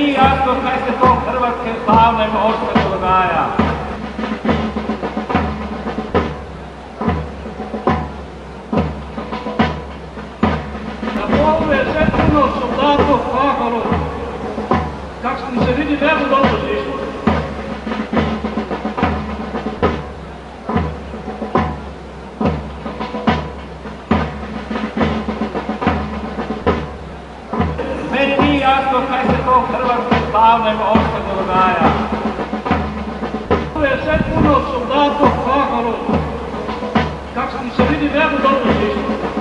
nije jasno kaj se to hrvatske slavne oštane dogaja. Na polu je sve puno soldatov plahalo, kak mi se vidi nebo dobro žišlo. Meni nije jasno kaj se to hrvatske slavne oštane dogaja. Je sve puno soldatov plahalo, kak mi se vidi nebo dobro žišlo.